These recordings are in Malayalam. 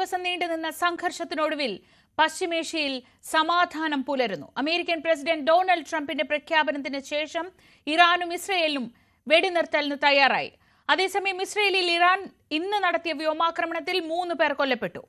ദിവസം നീണ്ടുനിന്ന സംഘർഷത്തിനൊടുവിൽ പശ്ചിമേഷ്യയിൽ സമാധാനം പുലരുന്നു. അമേരിക്കൻ പ്രസിഡന്റ് ഡൊണാൾഡ് ട്രംപിന്റെ പ്രഖ്യാപനത്തിന് ശേഷം ഇറാനും ഇസ്രയേലും വെടിനിർത്തലിന് തയ്യാറായി. അതേസമയം ഇസ്രയേലിൽ ഇറാൻ ഇന്ന് നടത്തിയ വ്യോമാക്രമണത്തിൽ 3 പേർ കൊല്ലപ്പെട്ടു.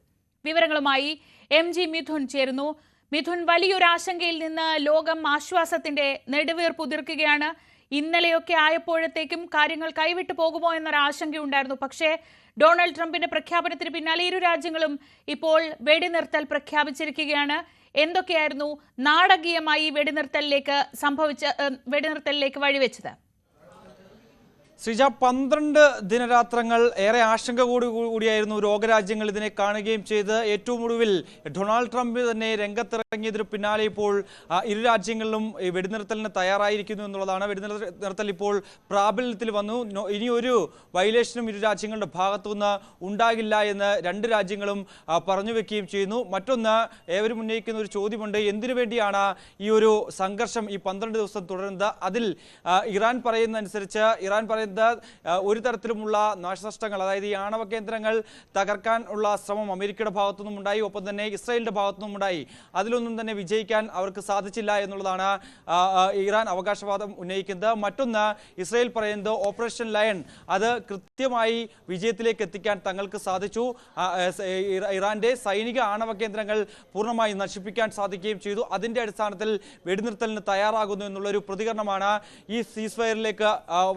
വിവരങ്ങളുമായി MG മിഥുൻ ചേരുന്നു. മിഥുൻ, വലിയൊരു ആശങ്കയിൽ നിന്ന് ലോകം ആശ്വാസത്തിന്റെ നെടുവീർപ്പുതിർക്കുകയാണ്. ഇന്നലെയൊക്കെ ആയപ്പോഴത്തേക്കും കാര്യങ്ങൾ കൈവിട്ടു പോകുമോ എന്നൊരു ആശങ്കയുണ്ടായിരുന്നു. പക്ഷേ ഡൊണാൾഡ് ട്രംപിന്റെ പ്രഖ്യാപനത്തിന് പിന്നാലെ ഇരു രാജ്യങ്ങളും ഇപ്പോൾ വെടിനിർത്തൽ പ്രഖ്യാപിച്ചിരിക്കുകയാണ്. എന്തൊക്കെയായിരുന്നു നാടകീയമായി വെടിനിർത്തലിലേക്ക് വഴിവെച്ചത്? ശ്രീജ, 12 ദിനരാത്രങ്ങൾ ഏറെ ആശങ്ക കൂടിയായിരുന്നു ലോകരാജ്യങ്ങൾ ഇതിനെ കാണുകയും ചെയ്ത് ഏറ്റവും ഒടുവിൽ ഡൊണാൾഡ് ട്രംപ് തന്നെ രംഗത്തിറങ്ങിയതിന് പിന്നാലെ ഇപ്പോൾ ഇരു രാജ്യങ്ങളിലും വെടിനിർത്തലിന് തയ്യാറായിരിക്കുന്നു എന്നുള്ളതാണ്. വെടിനിർത്തൽ ഇപ്പോൾ പ്രാബല്യത്തിൽ വന്നു. ഇനിയൊരു വയലേഷനും ഇരു രാജ്യങ്ങളുടെ ഭാഗത്തുനിന്ന് ഉണ്ടാകില്ല എന്ന് രണ്ട് രാജ്യങ്ങളും പറഞ്ഞു വെക്കുകയും ചെയ്യുന്നു. മറ്റൊന്ന്, ഏവരും ഉന്നയിക്കുന്ന ഒരു ചോദ്യമുണ്ട്, എന്തിനു വേണ്ടിയാണ് ഈ ഒരു സംഘർഷം ഈ 12 ദിവസം തുടരുന്നത്? അതിൽ ഇറാൻ പറയുന്നത് ഒരു തരത്തിലുമുള്ള നാശനഷ്ടങ്ങൾ, അതായത് ഈ ആണവ കേന്ദ്രങ്ങൾ തകർക്കാൻ ഉള്ള ശ്രമം അമേരിക്കയുടെ ഭാഗത്തുനിന്നും ഉണ്ടായി, ഒപ്പം തന്നെ ഇസ്രായേലിന്റെ ഭാഗത്തുനിന്നും ഉണ്ടായി. അതിലൊന്നും തന്നെ വിജയിക്കാൻ അവർക്ക് സാധിച്ചില്ല എന്നുള്ളതാണ് ഇറാൻ അവകാശവാദം ഉന്നയിക്കുന്നത്. മറ്റൊന്ന്, ഇസ്രായേൽ പറയുന്നത് ഓപ്പറേഷൻ ലയൺ അത് കൃത്യമായി വിജയത്തിലേക്ക് എത്തിക്കാൻ തങ്ങൾക്ക് സാധിച്ചു. ഇറാന്റെ സൈനിക ആണവ കേന്ദ്രങ്ങൾ പൂർണ്ണമായി നശിപ്പിക്കാൻ സാധിക്കുകയും ചെയ്തു. അതിന്റെ അടിസ്ഥാനത്തിൽ വെടിനിർത്തലിന് തയ്യാറാകുന്നു എന്നുള്ളൊരു പ്രതികരണമാണ് ഈ സീസ് ഫയറിലേക്ക്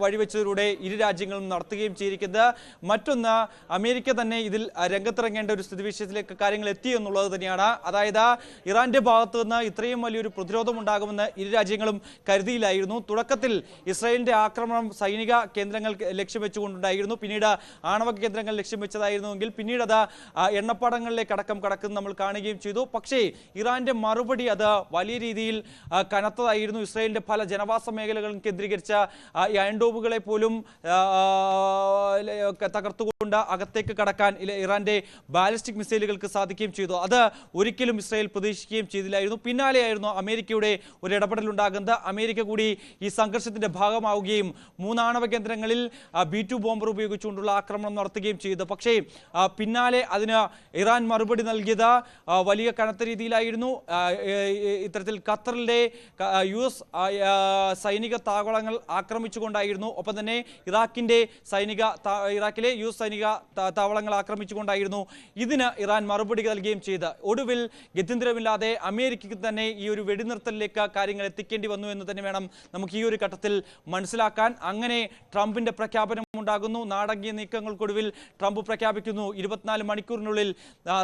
വഴിവെച്ചതിലൂടെ ഇരു രാജ്യങ്ങളും നടത്തുകയും ചെയ്തിരിക്കുന്നത്. മറ്റൊന്ന്, അമേരിക്ക തന്നെ ഇതിൽ രംഗത്തിറങ്ങേണ്ട ഒരു സ്ഥിതിവിശേഷത്തിലേക്ക് കാര്യങ്ങൾ എത്തി എന്നുള്ളത് തന്നെയാണ്. അതായത് ഇറാന്റെ ഭാഗത്തു നിന്ന് ഇത്രയും വലിയൊരു പ്രതിരോധം ഉണ്ടാകുമെന്ന് ഇരു രാജ്യങ്ങളും കരുതിയില്ലായിരുന്നു. തുടക്കത്തിൽ ഇസ്രായേലിന്റെ ആക്രമണം സൈനിക കേന്ദ്രങ്ങൾ ലക്ഷ്യം വെച്ചുകൊണ്ടുണ്ടായിരുന്നു, പിന്നീട് ആണവ കേന്ദ്രങ്ങൾ ലക്ഷ്യം വെച്ചതായിരുന്നുവെങ്കിൽ പിന്നീട് അത് എണ്ണപ്പാടങ്ങളിലേക്ക് അടക്കം കടക്കുന്നത് നമ്മൾ കാണുകയും ചെയ്തു. പക്ഷേ ഇറാന്റെ മറുപടി അത് വലിയ രീതിയിൽ കനത്തതായിരുന്നു. ഇസ്രായേലിന്റെ പല ജനവാസ മേഖലകളും കേന്ദ്രീകരിച്ച ഈ അയൺഡോമുകളെ പോലും തകർത്തുകൊണ്ട് അകത്തേക്ക് കടക്കാൻ ഇറാന്റെ ബാലിസ്റ്റിക് മിസൈലുകൾക്ക് സാധിക്കുകയും ചെയ്തു. അത് ഒരിക്കലും ഇസ്രായേൽ പ്രതീക്ഷിക്കുകയും ചെയ്തില്ലായിരുന്നു. പിന്നാലെയായിരുന്നു അമേരിക്കയുടെ ഒരു ഇടപെടലുണ്ടാകുന്നത്. അമേരിക്ക കൂടി ഈ സംഘർഷത്തിന്റെ ഭാഗമാവുകയും 3 ആണവ കേന്ദ്രങ്ങളിൽ B-2 ബോംബർ ഉപയോഗിച്ചുകൊണ്ടുള്ള ആക്രമണം നടത്തുകയും ചെയ്തു. പക്ഷേ പിന്നാലെ അതിന് ഇറാൻ മറുപടി നൽകിയത് വലിയ കനത്ത രീതിയിലായിരുന്നു. ഇത്തരത്തിൽ ഖത്തറിലെ US സൈനിക താവളങ്ങൾ ആക്രമിച്ചുകൊണ്ടായിരുന്നു, ഒപ്പം തന്നെ ഇറാഖിലെ US സൈനിക താവളങ്ങൾ ആക്രമിച്ചുകൊണ്ടായിരുന്നു ഇതിന് ഇറാൻ മറുപടി നൽകുകയും ചെയ്ത് ഒടുവിൽ ഗത്യന്തരമില്ലാതെ അമേരിക്കയ്ക്ക് തന്നെ ഈ ഒരു വെടിനിർത്തലിലേക്ക് കാര്യങ്ങൾ എത്തിക്കേണ്ടി വന്നു എന്ന് തന്നെ വേണം നമുക്ക് ഈ ഒരു ഘട്ടത്തിൽ മനസ്സിലാക്കാൻ. അങ്ങനെ ട്രംപിന്റെ പ്രഖ്യാപനം ഉണ്ടാകുന്നു. നാടകീയ നീക്കങ്ങൾക്കൊടുവിൽ ട്രംപ് പ്രഖ്യാപിക്കുന്നു 24 മണിക്കൂറിനുള്ളിൽ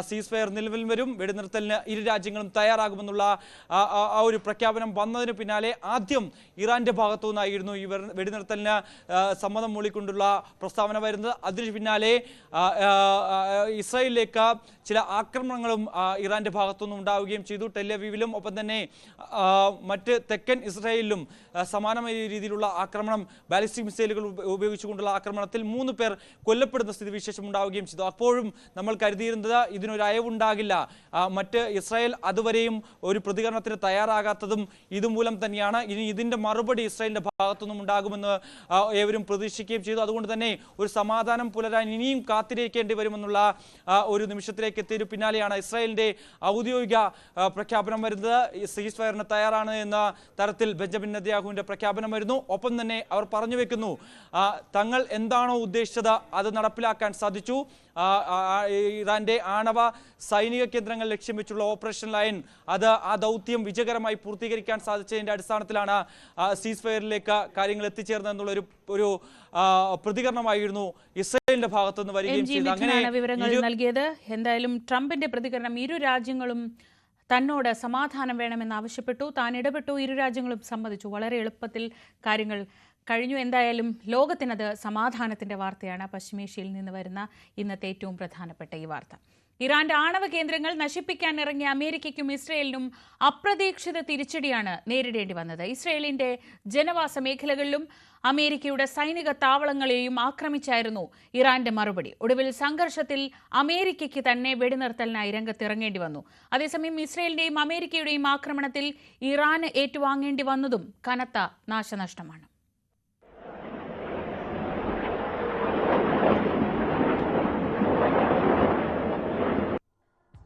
സീസ് ഫയർ നിലവിൽ വരും, വെടിനിർത്തലിന് ഇരു രാജ്യങ്ങളും തയ്യാറാകുമെന്നുള്ള ആ ഒരു പ്രഖ്യാപനം വന്നതിന് പിന്നാലെ ആദ്യം ഇറാന്റെ ഭാഗത്തു നിന്നായിരുന്നു ഈ വെടിനിർത്തലിന് സമ്മതം മൂളിക്കൊണ്ടുള്ള പ്രസ്താവന വരുന്നത്. അതിന് പിന്നാലെ ഇസ്രായേലിലേക്ക് ചില ആക്രമണങ്ങളും ഇറാന്റെ ഭാഗത്തുനിന്നും ഉണ്ടാവുകയും ചെയ്തു. ടെല്ലവീവിലും ഒപ്പം തന്നെ മറ്റ് തെക്കൻ ഇസ്രായേലിലും സമാനമായ രീതിയിലുള്ള ആക്രമണം, ബാലിസ്റ്റിക് മിസൈലുകൾ ഉപയോഗിച്ചുകൊണ്ടുള്ള ആക്രമണത്തിൽ 3 പേർ കൊല്ലപ്പെടുന്ന സ്ഥിതിവിശേഷം ഉണ്ടാവുകയും ചെയ്തു. അപ്പോഴും നമ്മൾ കരുതിയിരുന്നത് ഇതിനൊരു അയവുണ്ടാകില്ല. മറ്റ് ഇസ്രായേൽ അതുവരെയും ഒരു പ്രതികരണത്തിന് തയ്യാറാകാത്തതും ഇതുമൂലം തന്നെയാണ്. ഇനി ഇതിന്റെ മറുപടി ഇസ്രായേലിന്റെ ഭാഗത്തുനിന്നും ഉണ്ടാകുമെന്ന് ഏവരും പ്രതീക്ഷിക്കുകയും ചെയ്തു. അതുകൊണ്ട് തന്നെ ഒരു സമാധാനം പുലരാൻ ഇനിയും കാത്തിരിക്കേണ്ടി വരുമെന്നുള്ള ഒരു നിമിഷത്തിലേക്ക് എത്തിയതിനു പിന്നാലെയാണ് ഇസ്രായേലിന്റെ ഔദ്യോഗിക പ്രഖ്യാപനം വരുന്നത്. സീസ് ഫയറിന് തയ്യാറാണ് എന്ന തരത്തിൽ ബെഞ്ചമിൻ നെതന്യാഹുവിന്റെ പ്രഖ്യാപനം വരുന്നു. ഒപ്പം തന്നെ അവർ പറഞ്ഞു വെക്കുന്നു, തങ്ങൾ എന്താണോ ഉദ്ദേശിച്ചത് അത് നടപ്പിലാക്കാൻ സാധിച്ചു. ഇറാന്റെ ആണവ സൈനിക കേന്ദ്രങ്ങൾ ലക്ഷ്യം വെച്ചുള്ള ഓപ്പറേഷൻ ലയൺ ആ ദൗത്യം വിജയകരമായി പൂർത്തീകരിക്കാൻ സാധിച്ചതിന്റെ അടിസ്ഥാനത്തിലാണ് സീസ് ഫയറിലേക്ക് കാര്യങ്ങൾ എത്തിച്ചേർന്നത് എന്നുള്ള ഒരു പ്രതികരണമായിരുന്നു ഇസ്രായേലിന്റെ ഭാഗത്തുനിന്ന് വരികയും ചെയ്തു. അങ്ങനെ വിവരങ്ങൾ നൽകിയത്. എന്തായാലും ട്രംപിന്റെ പ്രതികരണം, ഇരു രാജ്യങ്ങളും തന്നോട് സമാധാനം വേണമെന്ന് ആവശ്യപ്പെട്ടു, താൻ ഇടപെട്ടു, ഇരു രാജ്യങ്ങളും സമ്മതിച്ചു. വളരെ എളുപ്പത്തിൽ കാര്യങ്ങൾ കഴിഞ്ഞു. എന്തായാലും ലോകത്തിനത് സമാധാനത്തിന്റെ വാർത്തയാണ്. പശ്ചിമേഷ്യയിൽ നിന്ന് വരുന്ന ഇന്നത്തെ ഏറ്റവും പ്രധാനപ്പെട്ട ഈ വാർത്ത. ഇറാന്റെ ആണവ കേന്ദ്രങ്ങൾ നശിപ്പിക്കാൻ ഇറങ്ങിയ അമേരിക്കയ്ക്കും ഇസ്രയേലിനും അപ്രതീക്ഷിത തിരിച്ചടിയാണ് നേരിടേണ്ടി വന്നത്. ഇസ്രയേലിന്റെ ജനവാസ മേഖലകളിലും അമേരിക്കയുടെ സൈനിക താവളങ്ങളെയും ആക്രമിച്ചായിരുന്നു ഇറാന്റെ മറുപടി. ഒടുവിൽ സംഘർഷത്തിൽ അമേരിക്കയ്ക്ക് തന്നെ വെടിനിർത്തലിനായി രംഗത്തിറങ്ങേണ്ടി വന്നു. അതേസമയം ഇസ്രയേലിന്റെയും അമേരിക്കയുടെയും ആക്രമണത്തിൽ ഇറാന് ഏറ്റുവാങ്ങേണ്ടി വന്നതും കനത്ത നാശനഷ്ടമാണ്.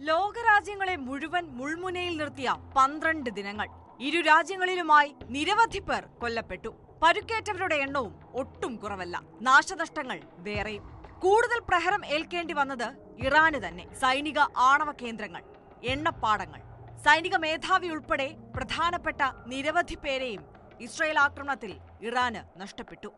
ലോകരാജ്യങ്ങളെ മുഴുവൻ മുൾമുനയിൽ നിർത്തിയ 12 ദിനങ്ങൾ. ഇരു രാജ്യങ്ങളിലുമായി നിരവധി പേർ കൊല്ലപ്പെട്ടു. പരുക്കേറ്റവരുടെ എണ്ണവും ഒട്ടും കുറവല്ല. നാശനഷ്ടങ്ങൾ വേറെയും. കൂടുതൽ പ്രഹരം ഏൽക്കേണ്ടി വന്നത് ഇറാന് തന്നെ. സൈനിക ആണവ കേന്ദ്രങ്ങൾ, എണ്ണപ്പാടങ്ങൾ, സൈനിക മേധാവി ഉൾപ്പെടെ പ്രധാനപ്പെട്ട നിരവധി പേരെയും ഇസ്രായേൽ ആക്രമണത്തിൽ ഇറാന് നഷ്ടപ്പെട്ടു.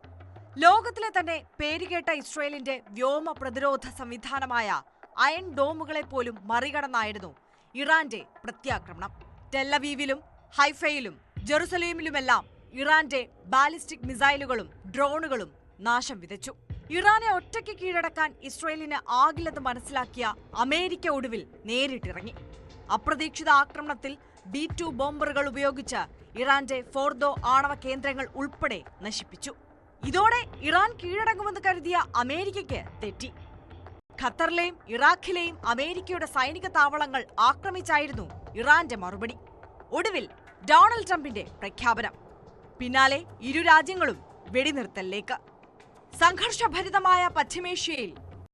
ലോകത്തിലെ തന്നെ പേരുകേട്ട ഇസ്രായേലിന്റെ വ്യോമ പ്രതിരോധ സംവിധാനമായ അയൺ ഡോമുകളെ പോലും മറികടന്നായിരുന്നു ഇറാന്റെ പ്രത്യാക്രമണം. ടെല്ലവീവിലും ഹൈഫയിലും ജെറുസലേമിലുമെല്ലാം ഇറാന്റെ ബാലിസ്റ്റിക് മിസൈലുകളും ഡ്രോണുകളും നാശം വിതച്ചു. ഇറാനെ ഒറ്റയ്ക്ക് കീഴടക്കാൻ ഇസ്രായേലിന് ആകില്ലെന്ന് മനസ്സിലാക്കിയ അമേരിക്ക ഒടുവിൽ നേരിട്ടിറങ്ങി. അപ്രതീക്ഷിത ആക്രമണത്തിൽ B-2 ബോംബറുകൾ ഉപയോഗിച്ച് ഇറാന്റെ ഫോർദോ ആണവ കേന്ദ്രങ്ങൾ ഉൾപ്പെടെ നശിപ്പിച്ചു. ഇതോടെ ഇറാൻ കീഴടങ്ങുമെന്ന് കരുതിയ അമേരിക്കയ്ക്ക് തെറ്റി. ഖത്തറിലെയും ഇറാഖിലെയും അമേരിക്കയുടെ സൈനിക താവളങ്ങൾ ആക്രമിച്ചായിരുന്നു ഇറാന്റെ മറുപടി. ഒടുവിൽ ഡൊണാൾഡ് ട്രംപിന്റെ പ്രഖ്യാപനം. പിന്നാലെ ഇരു രാജ്യങ്ങളും വെടിനിർത്തലിലേക്ക്. സംഘർഷഭരിതമായ പശ്ചിമേഷ്യയിൽ